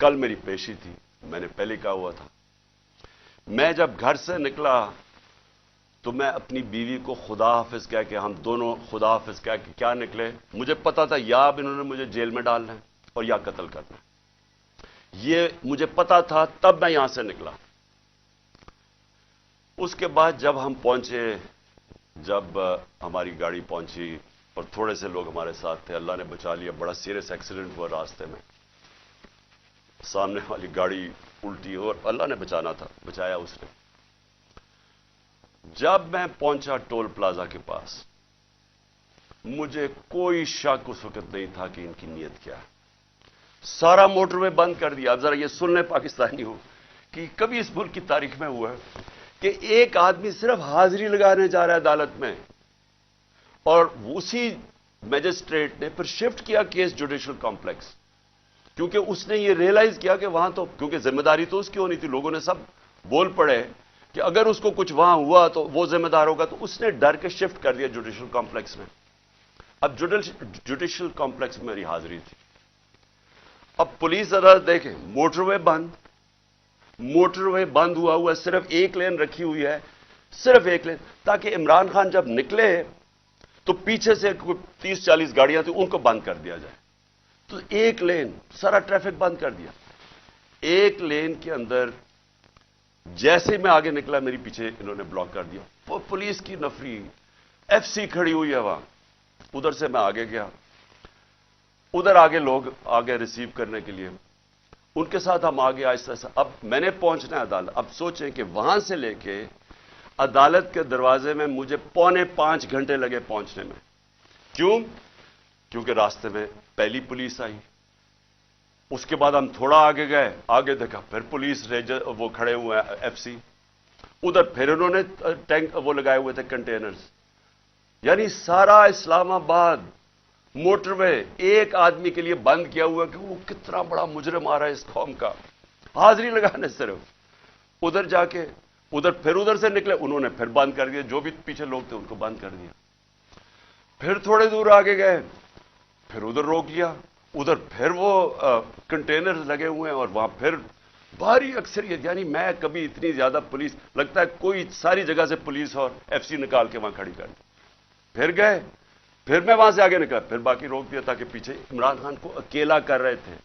कल मेरी पेशी थी, मैंने पहले कहा हुआ था। मैं जब घर से निकला तो मैं अपनी बीवी को खुदा हाफिज कह के, हम दोनों खुदा हाफिज कह के क्या निकले। मुझे पता था या अब इन्होंने मुझे जेल में डालना है और या कत्ल करना है, ये मुझे पता था, तब मैं यहां से निकला। उसके बाद जब हम पहुंचे, जब हमारी गाड़ी पहुंची और थोड़े से लोग हमारे साथ थे, अल्लाह ने बचा लिया। बड़ा सीरियस एक्सीडेंट हुआ रास्ते में, सामने वाली गाड़ी उल्टी और अल्लाह ने बचाना था, बचाया उसने। जब मैं पहुंचा टोल प्लाजा के पास, मुझे कोई शक उस वक्त नहीं था कि इनकी नीयत क्या है। सारा मोटरवे बंद कर दिया। अब जरा ये सुन ले पाकिस्तानी हो कि कभी इस मुल्क की तारीख में हुआ है कि एक आदमी सिर्फ हाजिरी लगाने जा रहा है अदालत में और उसी मैजिस्ट्रेट ने फिर शिफ्ट किया केस जुडिशियल कॉम्प्लेक्स, क्योंकि उसने ये रियलाइज किया कि वहां तो, क्योंकि जिम्मेदारी तो उसकी होनी थी, लोगों ने सब बोल पड़े कि अगर उसको कुछ वहां हुआ तो वो जिम्मेदार होगा, तो उसने डर के शिफ्ट कर दिया जुडिशियल कॉम्प्लेक्स में। अब जुडिशियल कॉम्प्लेक्स में मेरी हाजिरी थी। अब पुलिस अदालत देखें, मोटरवे बंद हुआ, सिर्फ एक लेन रखी हुई है, सिर्फ एक लेन, ताकि इमरान खान जब निकले तो पीछे से 30-40 गाड़ियां थी, उनको बंद कर दिया जाए। तो एक लेन, सारा ट्रैफिक बंद कर दिया। एक लेन के अंदर जैसे मैं आगे निकला, मेरी पीछे इन्होंने ब्लॉक कर दिया। वो पुलिस की नफरी, एफसी खड़ी हुई है वहां। उधर से मैं आगे गया, उधर आगे लोग आगे रिसीव करने के लिए, उनके साथ हम आगे आहिस्ता आहिस्ता। अब मैंने पहुंचना है अदालत। अब सोचें कि वहां से लेके अदालत के दरवाजे में मुझे 4.25 घंटे लगे पहुंचने में। क्यों? क्योंकि रास्ते में पहली पुलिस आई, उसके बाद हम थोड़ा आगे गए, आगे देखा फिर पुलिस रेंजर वो खड़े हुए हैं, एफसी। उधर फिर उन्होंने टैंक वो लगाए हुए थे, कंटेनर्स। यानी सारा इस्लामाबाद मोटरवे एक आदमी के लिए बंद किया हुआ कि वो कितना बड़ा मुजरिम आ रहा है इस कौम का, हाजिरी लगाने सिर्फ। उधर जाके फिर उधर से निकले, उन्होंने फिर बंद कर दिया, जो भी पीछे लोग थे उनको बंद कर दिया। फिर थोड़े दूर आगे गए, फिर उधर रोक लिया, उधर फिर वो कंटेनर्स लगे हुए हैं और वहां फिर भारी अक्सरियत। यानी मैं कभी इतनी ज्यादा पुलिस, लगता है कोई सारी जगह से पुलिस और एफसी निकाल के वहां खड़ी कर दी। फिर गए, फिर मैं वहां से आगे निकला, फिर बाकी रोक दिया ताकि पीछे इमरान खान को अकेला कर रहे थे।